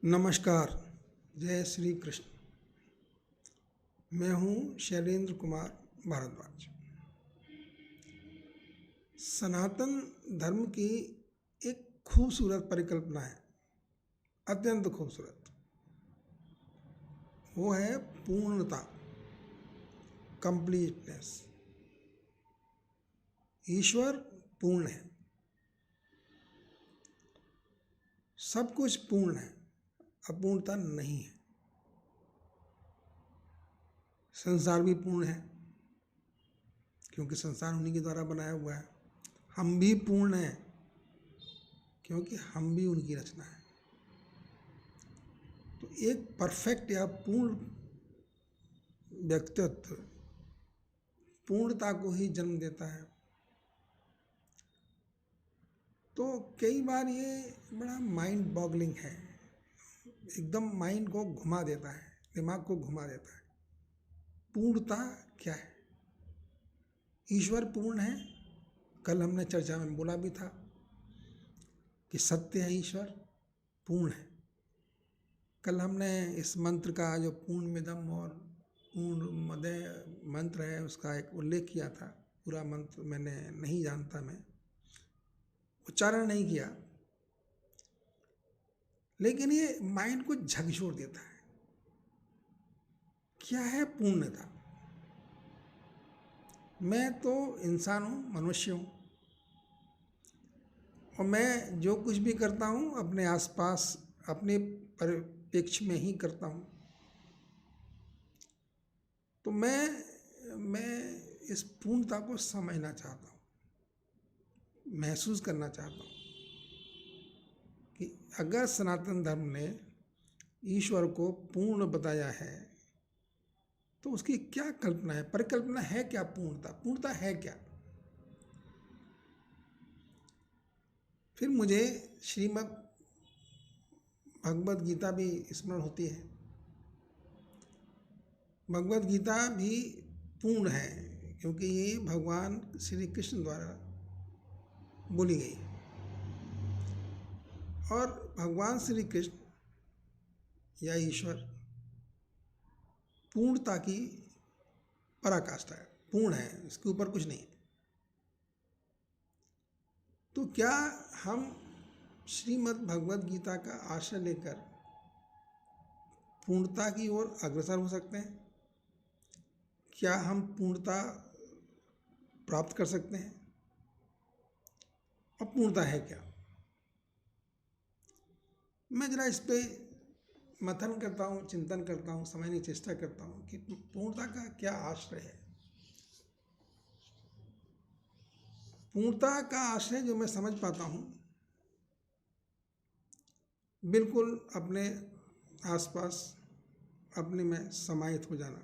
नमस्कार। जय श्री कृष्ण। मैं हूँ शैलेंद्र कुमार भारद्वाज। सनातन धर्म की एक खूबसूरत परिकल्पना है, अत्यंत खूबसूरत। वो है पूर्णता, कंप्लीटनेस। ईश्वर पूर्ण है, सब कुछ पूर्ण है, अपूर्णता नहीं है। संसार भी पूर्ण है क्योंकि संसार उन्हीं के द्वारा बनाया हुआ है। हम भी पूर्ण हैं क्योंकि हम भी उनकी रचना है। तो एक परफेक्ट या पूर्ण व्यक्तित्व पूर्णता को ही जन्म देता है। तो कई बार ये बड़ा माइंड बॉगलिंग है, एकदम माइंड को घुमा देता है, दिमाग को घुमा देता है। पूर्णता क्या है? ईश्वर पूर्ण है। कल हमने चर्चा में बोला भी था कि सत्य है, ईश्वर पूर्ण है। कल हमने इस मंत्र का जो पूर्णमिदम् और पूर्णमदः मंत्र है उसका एक उल्लेख किया था। पूरा मंत्र मैंने नहीं जानता, मैं उच्चारण नहीं किया, लेकिन ये माइंड को झकझोर देता है। क्या है पूर्णता? मैं तो इंसान हूँ, मनुष्य हूँ, और मैं जो कुछ भी करता हूँ अपने आसपास अपने परिप्रेक्ष्य में ही करता हूँ। तो मैं इस पूर्णता को समझना चाहता हूँ, महसूस करना चाहता हूँ कि अगर सनातन धर्म ने ईश्वर को पूर्ण बताया है तो उसकी क्या कल्पना है, परिकल्पना है क्या? पूर्णता है क्या? फिर मुझे श्रीमद् भगवद गीता भी स्मरण होती है। भगवद गीता भी पूर्ण है क्योंकि ये भगवान श्री कृष्ण द्वारा बोली गई। और भगवान श्री कृष्ण या ईश्वर पूर्णता की पराकाष्ठा है, पूर्ण है, इसके ऊपर कुछ नहीं है। तो क्या हम श्रीमद् भगवद गीता का आश्रय लेकर पूर्णता की ओर अग्रसर हो सकते हैं? क्या हम पूर्णता प्राप्त कर सकते हैं? और पूर्णता है क्या? मैं जरा इस पे मंथन करता हूँ, चिंतन करता हूँ, समझने की चेष्टा करता हूँ कि पूर्णता का क्या आश्रय है। पूर्णता का आश्रय जो मैं समझ पाता हूँ, बिल्कुल अपने आसपास अपने में समाहित हो जाना,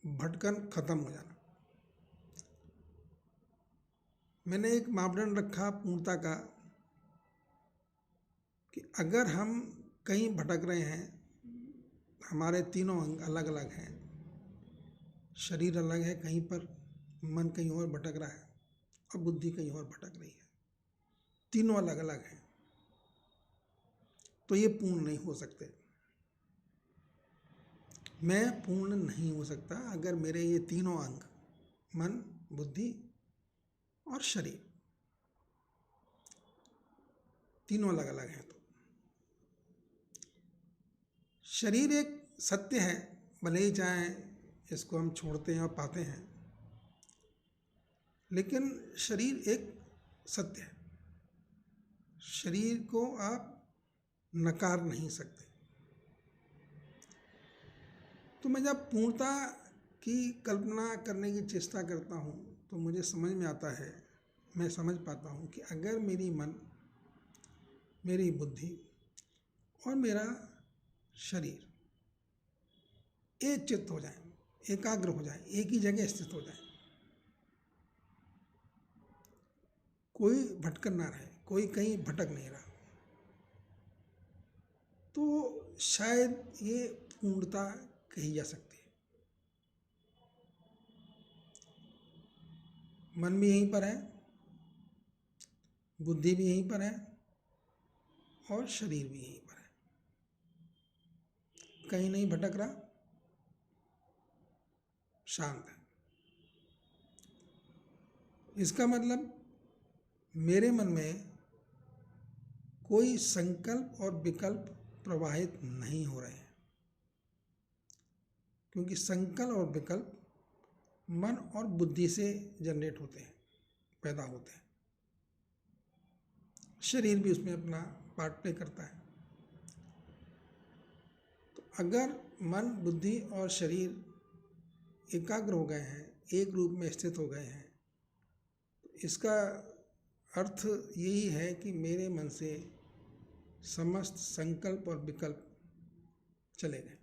भटकन खत्म हो जाना। मैंने एक मापदंड रखा पूर्णता का कि अगर हम कहीं भटक रहे हैं, हमारे तीनों अंग अलग अलग हैं, शरीर अलग है कहीं पर, मन कहीं और भटक रहा है और बुद्धि कहीं और भटक रही है, तीनों अलग अलग हैं, तो ये पूर्ण नहीं हो सकते। मैं पूर्ण नहीं हो सकता अगर मेरे ये तीनों अंग, मन, बुद्धि और शरीर, तीनों अलग अलग हैं। तो शरीर एक सत्य है, भले ही चाहे इसको हम छोड़ते हैं और पाते हैं, लेकिन शरीर एक सत्य है। शरीर को आप नकार नहीं सकते। तो मैं जब पूर्णता की कल्पना करने की चेष्टा करता हूँ तो मुझे समझ में आता है, मैं समझ पाता हूँ कि अगर मेरी मन, मेरी बुद्धि और मेरा शरीर एक चित्त हो जाए, एकाग्र हो जाए, एक ही जगह स्थित हो जाए, कोई भटकन ना रहे, कोई कहीं भटक नहीं रहा, तो शायद ये पूर्णता कही जा सकती है। मन भी यहीं पर है, बुद्धि भी यहीं पर है और शरीर भी यहीं पर है। कहीं नहीं भटक रहा, शांत है। इसका मतलब मेरे मन में कोई संकल्प और विकल्प प्रवाहित नहीं हो रहे हैं, क्योंकि संकल्प और विकल्प मन और बुद्धि से जनरेट होते हैं, पैदा होते हैं। शरीर भी उसमें अपना पार्ट प्ले करता है। तो अगर मन, बुद्धि और शरीर एकाग्र हो गए हैं, एक रूप में स्थित हो गए हैं, इसका अर्थ यही है कि मेरे मन से समस्त संकल्प और विकल्प चले गए,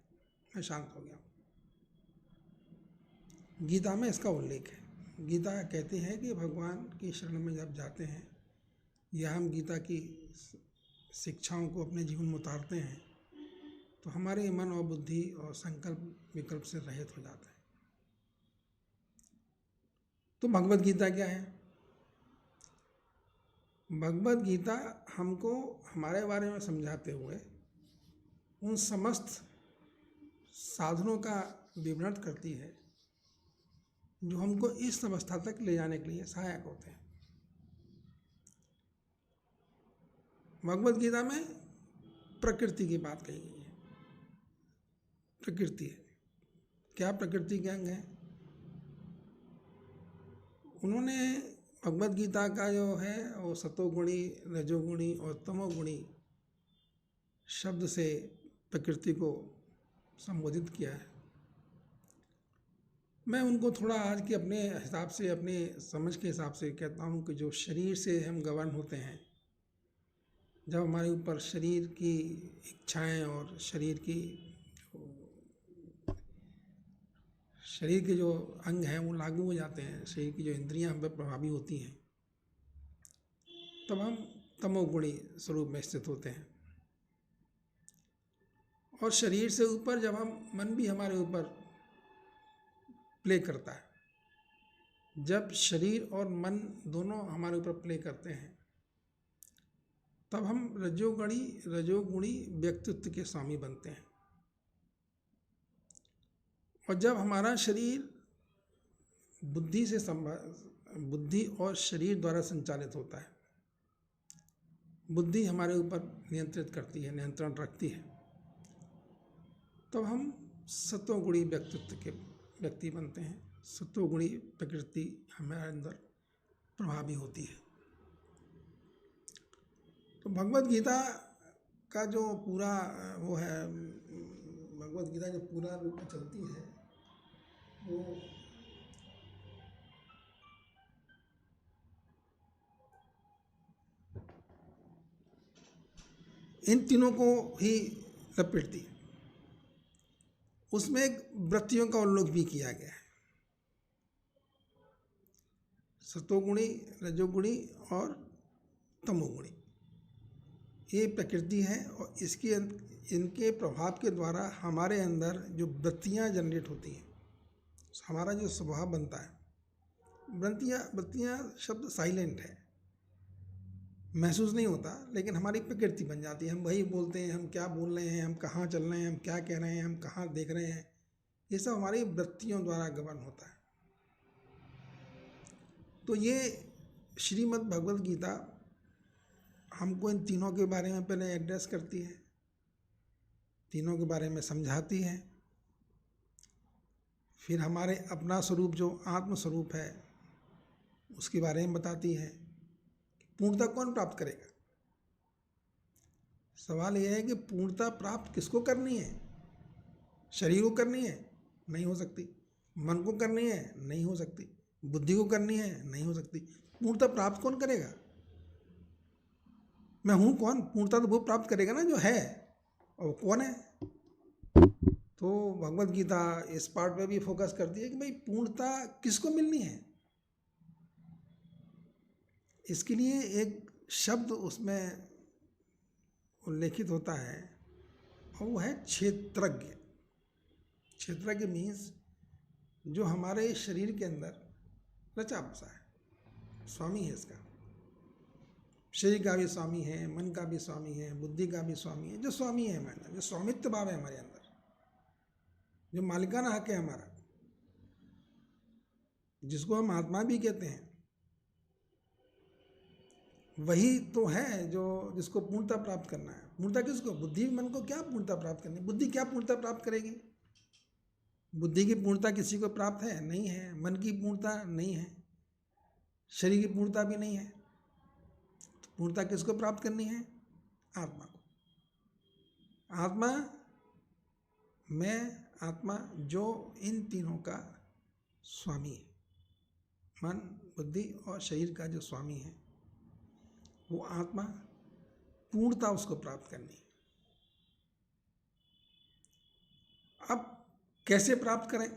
मैं शांत हो गया। गीता में इसका उल्लेख है। गीता कहती है कि भगवान की शरण में जब जाते हैं या हम गीता की शिक्षाओं को अपने जीवन में उतारते हैं तो हमारे मन और बुद्धि और संकल्प विकल्प से रहित हो जाता है। तो भगवद गीता क्या है? भगवद गीता हमको हमारे बारे में समझाते हुए उन समस्त साधनों का विवरण करती है जो हमको इस अवस्था तक ले जाने के लिए सहायक होते हैं। भगवद गीता में प्रकृति की बात कही गई है। प्रकृति है क्या? प्रकृति के अंग है। उन्होंने भगवद गीता का जो है वो सतोगुणी, रजोगुणी और तमोगुणी शब्द से प्रकृति को संबोधित किया है। मैं उनको थोड़ा आज के अपने हिसाब से, अपने समझ के हिसाब से कहता हूँ कि जो शरीर से हम गवर्न होते हैं, जब हमारे ऊपर शरीर की इच्छाएं और शरीर के जो अंग हैं वो लागू हो जाते हैं, शरीर की जो इंद्रियां हम पर प्रभावी होती हैं, तब हम तमोगुणी स्वरूप में स्थित होते हैं। और शरीर से ऊपर जब हम मन भी हमारे ऊपर प्ले करता है, जब शरीर और मन दोनों हमारे ऊपर प्ले करते हैं, तब हम रजोगुणी व्यक्तित्व के स्वामी बनते हैं। और जब हमारा शरीर बुद्धि और शरीर द्वारा संचालित होता है, बुद्धि हमारे ऊपर नियंत्रित करती है, नियंत्रण रखती है, तब हम सत्वगुणी व्यक्तित्व के व्यक्ति बनते हैं। सत्वगुणी प्रकृति हमारे अंदर प्रभावी होती है। तो भगवद गीता का जो पूरा वो है, भगवद गीता जो पूरा रूप में चलती है वो इन तीनों को ही लपेटती है। उसमें एक वृत्तियों का उल्लेख भी किया गया है, सतोगुणी, रजोगुणी और तमोगुणी। ये प्रकृति है और इनके प्रभाव के द्वारा हमारे अंदर जो वृत्तियाँ जनरेट होती हैं, हमारा जो स्वभाव बनता है। वृत्तियाँ शब्द साइलेंट है, महसूस नहीं होता, लेकिन हमारी प्रकृति बन जाती है। हम वही बोलते हैं, हम क्या बोल रहे हैं, हम कहाँ चल रहे हैं, हम क्या कह रहे हैं, हम कहाँ देख रहे हैं, ये सब हमारी वृत्तियों द्वारा गवर्न होता है। तो ये श्रीमद् भगवद गीता हमको इन तीनों के बारे में पहले एड्रेस करती है, तीनों के बारे में समझाती है, फिर हमारे अपना स्वरूप जो आत्म स्वरूप है उसके बारे में बताती है। पूर्णता कौन प्राप्त करेगा? सवाल यह है कि पूर्णता प्राप्त किसको करनी है? शरीर को करनी है? नहीं हो सकती। मन को करनी है? नहीं हो सकती। बुद्धि को करनी है? नहीं हो सकती। पूर्णता प्राप्त कौन करेगा? मैं हूँ कौन? पूर्णता तो वो प्राप्त करेगा ना जो है, और कौन है? तो भगवद गीता इस पार्ट पे भी फोकस करती है कि भाई पूर्णता किसको मिलनी है। इसके लिए एक शब्द उसमें उल्लेखित होता है और वो है क्षेत्रज्ञ। क्षेत्रज्ञ मीन्स जो हमारे शरीर के अंदर रचा बसा है, स्वामी है इसका। शरीर का भी स्वामी है, मन का भी स्वामी है, बुद्धि का भी स्वामी है, जो स्वामी है हमारे अंदर, जो स्वामित्व भाव है हमारे अंदर। जो मालिकाना हक है हमारा, जिसको हम आत्मा भी कहते हैं, वही तो है जो जिसको पूर्णता प्राप्त करना है। पूर्णता किसको? बुद्धि मन को क्या पूर्णता प्राप्त करनी? बुद्धि क्या पूर्णता प्राप्त करेगी? बुद्धि की पूर्णता किसी को प्राप्त है? नहीं है। मन की पूर्णता नहीं है, शरीर की पूर्णता भी नहीं है। तो पूर्णता किसको प्राप्त करनी है? आत्मा को। आत्मा, मैं आत्मा, जो इन तीनों का स्वामी है, मन, बुद्धि और शरीर का जो स्वामी है, वो आत्मा, पूर्णता उसको प्राप्त करनी है। अब कैसे प्राप्त करें?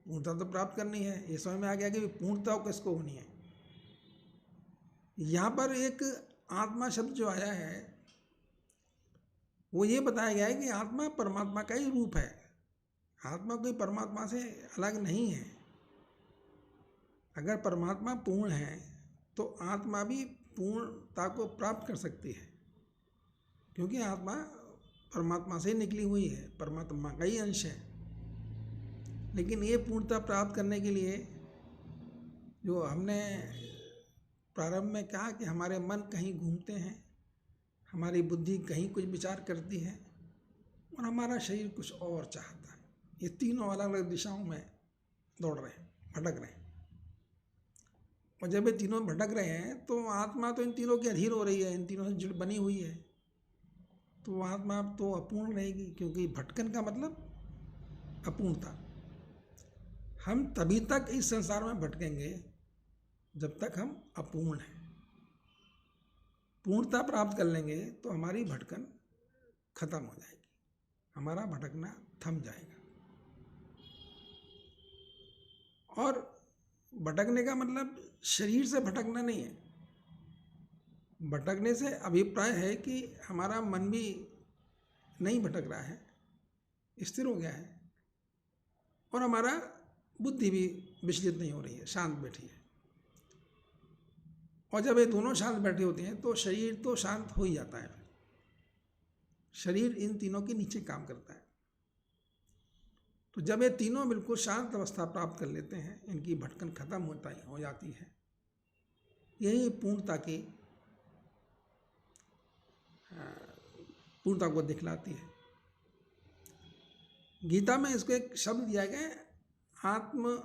पूर्णता तो प्राप्त करनी है, ये समझ में आ गया कि पूर्णता किसको होनी है। यहाँ पर एक आत्मा शब्द जो आया है, वो ये बताया गया है कि आत्मा परमात्मा का ही रूप है। आत्मा कोई परमात्मा से अलग नहीं है। अगर परमात्मा पूर्ण है तो आत्मा भी पूर्णता को प्राप्त कर सकती है, क्योंकि आत्मा परमात्मा से निकली हुई है, परमात्मा का ही अंश है। लेकिन ये पूर्णता प्राप्त करने के लिए जो हमने प्रारंभ में कहा कि हमारे मन कहीं घूमते हैं, हमारी बुद्धि कहीं कुछ विचार करती है और हमारा शरीर कुछ और चाहता है, ये तीनों अलग अलग दिशाओं में दौड़ रहे हैं, भटक रहे हैं। और जब ये तीनों भटक रहे हैं तो आत्मा तो इन तीनों के अधीन हो रही है, इन तीनों से जुड़ बनी हुई है, तो आत्मा तो अपूर्ण रहेगी, क्योंकि भटकन का मतलब अपूर्णता। हम तभी तक इस संसार में भटकेंगे जब तक हम अपूर्ण हैं। पूर्णता प्राप्त कर लेंगे तो हमारी भटकन खत्म हो जाएगी, हमारा भटकना थम जाएगा। और भटकने का मतलब शरीर से भटकना नहीं है। भटकने से अभिप्राय है कि हमारा मन भी नहीं भटक रहा है, स्थिर हो गया है, और हमारा बुद्धि भी विचलित नहीं हो रही है, शांत बैठी है। और जब ये दोनों शांत बैठे होते हैं तो शरीर तो शांत हो ही जाता है। शरीर इन तीनों के नीचे काम करता है। तो जब ये तीनों बिल्कुल शांत अवस्था प्राप्त कर लेते हैं, इनकी भटकन खत्म हो जाती है, यही पूर्णता को दिखलाती है। गीता में इसको एक शब्द दिया गया है, आत्म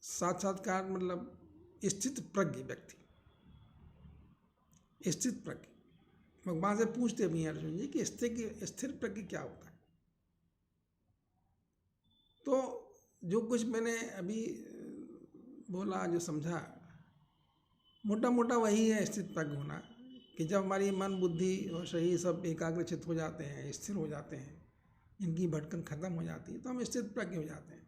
साक्षात्कार, मतलब स्थित प्रज्ञ व्यक्ति, स्थित प्रज्ञ। भगवान से पूछते भी हैं अर्जुन जी कि स्थिर प्रज्ञ क्या होता है। तो जो कुछ मैंने अभी बोला, जो समझा, मोटा मोटा वही है स्थित प्रज्ञ होना, कि जब हमारी मन, बुद्धि और शरीर सब एकाग्रचित हो जाते हैं, स्थिर हो जाते हैं, इनकी भटकन खत्म हो जाती है, तो हम स्थित प्रज्ञ हो जाते हैं।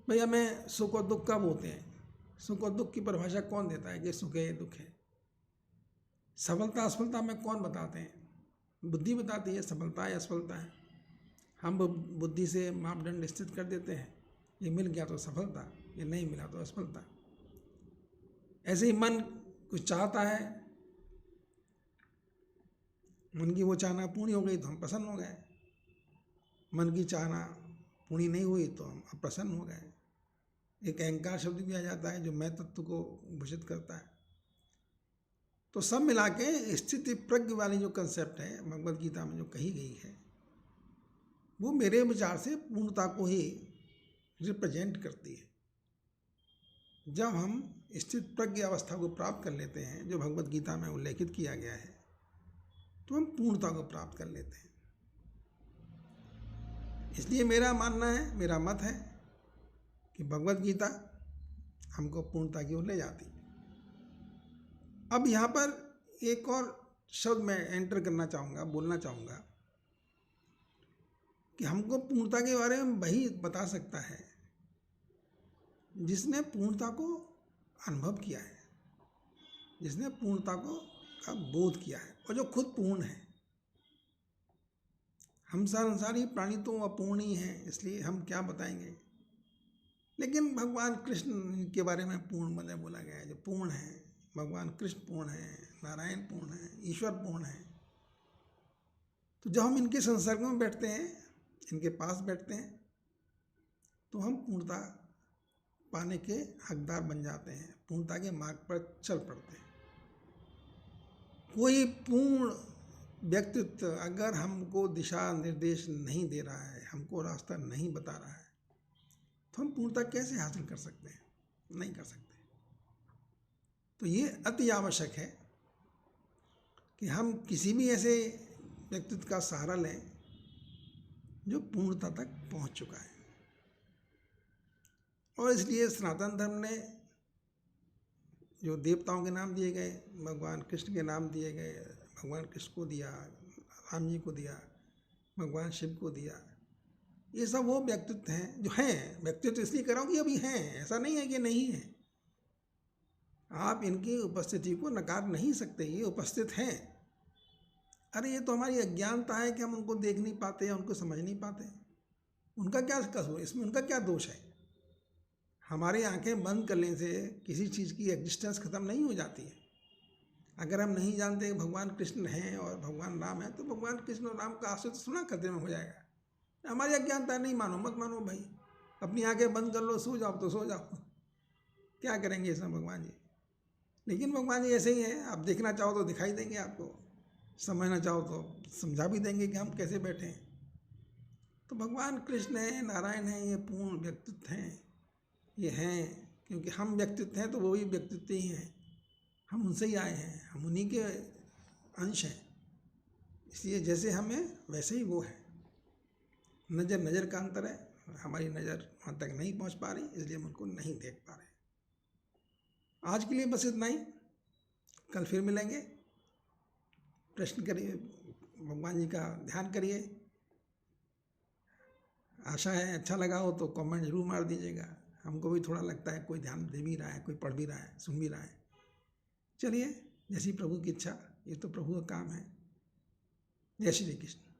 भाई हमें सुख और दुख कब होते हैं? सुख और दुख की परिभाषा कौन देता है कि सुख है, दुख है? सफलता असफलता में कौन बताते हैं? बुद्धि बताती है सफलता है असफलता है। हम बुद्धि से मापदंड स्थित कर देते हैं, ये मिल गया तो सफलता, ये नहीं मिला तो असफलता। ऐसे ही मन कुछ चाहता है, मन की वो चाहना पूरी हो गई तो हम प्रसन्न हो गए, मन की चाहना पूरी नहीं हुई तो हम अप्रसन्न हो गए। एक अहंकार शब्द भी आ जाता है जो मैं तत्व को भूषित करता है। तो सब मिला के स्थिति प्रज्ञ वाली जो कंसेप्ट है भगवद गीता में जो कही गई है, वो मेरे विचार से पूर्णता को ही रिप्रेजेंट करती है। जब हम स्थित प्रज्ञ अवस्था को प्राप्त कर लेते हैं, जो भगवद गीता में उल्लेखित किया गया है, तो हम पूर्णता को प्राप्त कर लेते हैं। इसलिए मेरा मानना है, मेरा मत है कि भगवद गीता हमको पूर्णता की ओर ले जाती है। अब यहाँ पर एक और शब्द मैं एंटर करना चाहूँगा, बोलना चाहूँगा कि हमको पूर्णता के बारे में वही बता सकता है जिसने पूर्णता को अनुभव किया है, जिसने पूर्णता का बोध किया है, और जो खुद पूर्ण है। हम संसारी प्राणी तो अपूर्ण ही हैं, इसलिए हम क्या बताएंगे। लेकिन भगवान कृष्ण के बारे में पूर्ण मतलब बोला गया है, जो पूर्ण है। भगवान कृष्ण पूर्ण है, नारायण पूर्ण है, ईश्वर पूर्ण है। तो जब हम इनके संसर्ग में बैठते हैं, इनके पास बैठते हैं तो हम पूर्णता पाने के हकदार बन जाते हैं, पूर्णता के मार्ग पर चल पड़ते हैं। कोई पूर्ण व्यक्तित्व अगर हमको दिशा निर्देश नहीं दे रहा है, हमको रास्ता नहीं बता रहा है, तो हम पूर्णता कैसे हासिल कर सकते हैं? नहीं कर सकते। तो ये अति आवश्यक है कि हम किसी भी ऐसे व्यक्तित्व का सहारा लें जो पूर्णता तक पहुंच चुका है। और इसलिए सनातन धर्म ने जो देवताओं के नाम दिए गए, भगवान कृष्ण के नाम दिए गए, भगवान कृष्ण को दिया, राम जी को दिया, भगवान शिव को दिया, ये सब वो व्यक्तित्व हैं जो हैं। व्यक्तित्व इसलिए कर रहा हूँ कि अभी हैं, ऐसा नहीं है कि नहीं है। आप इनकी उपस्थिति को नकार नहीं सकते, ये उपस्थित हैं। अरे ये तो हमारी अज्ञानता है कि हम उनको देख नहीं पाते, उनको समझ नहीं पाते। उनका क्या कसूर, इसमें उनका क्या दोष है? हमारी आंखें बंद करने से किसी चीज़ की एग्जिस्टेंस खत्म नहीं हो जाती है। अगर हम नहीं जानते कि भगवान कृष्ण हैं और भगवान राम है, तो भगवान कृष्ण और राम का आश्रय तो सुना करते में हो जाएगा। हमारी अज्ञानता नहीं, मानो मत मानो भाई, अपनी आंखें बंद कर लो, सो जाओ तो सो जाओ, क्या करेंगे इसमें भगवान जी। लेकिन भगवान जी ऐसे ही हैं, आप देखना चाहो तो दिखाई देंगे आपको, समझना चाहो तो समझा भी देंगे कि हम कैसे बैठे हैं। तो भगवान कृष्ण हैं, नारायण हैं, ये पूर्ण व्यक्तित्व हैं, ये हैं। क्योंकि हम व्यक्तित्व हैं तो वो भी व्यक्तित्व ही हैं, हम उनसे ही आए हैं, हम उन्हीं के अंश हैं। इसलिए जैसे हमें वैसे ही वो है। नज़र का अंतर है, हमारी नज़र वहाँ तक नहीं पहुँच पा रही, इसलिए हम उनको नहीं देख पा रहे। आज के लिए बस इतना ही, कल फिर मिलेंगे। प्रश्न करिए, भगवान जी का ध्यान करिए। आशा है अच्छा लगा हो तो कमेंट जरूर मार दीजिएगा। हमको भी थोड़ा लगता है कोई ध्यान दे भी रहा है, कोई पढ़ भी रहा है, सुन भी रहा है। चलिए, जैसी प्रभु की इच्छा, ये तो प्रभु का काम है। जय श्री कृष्ण।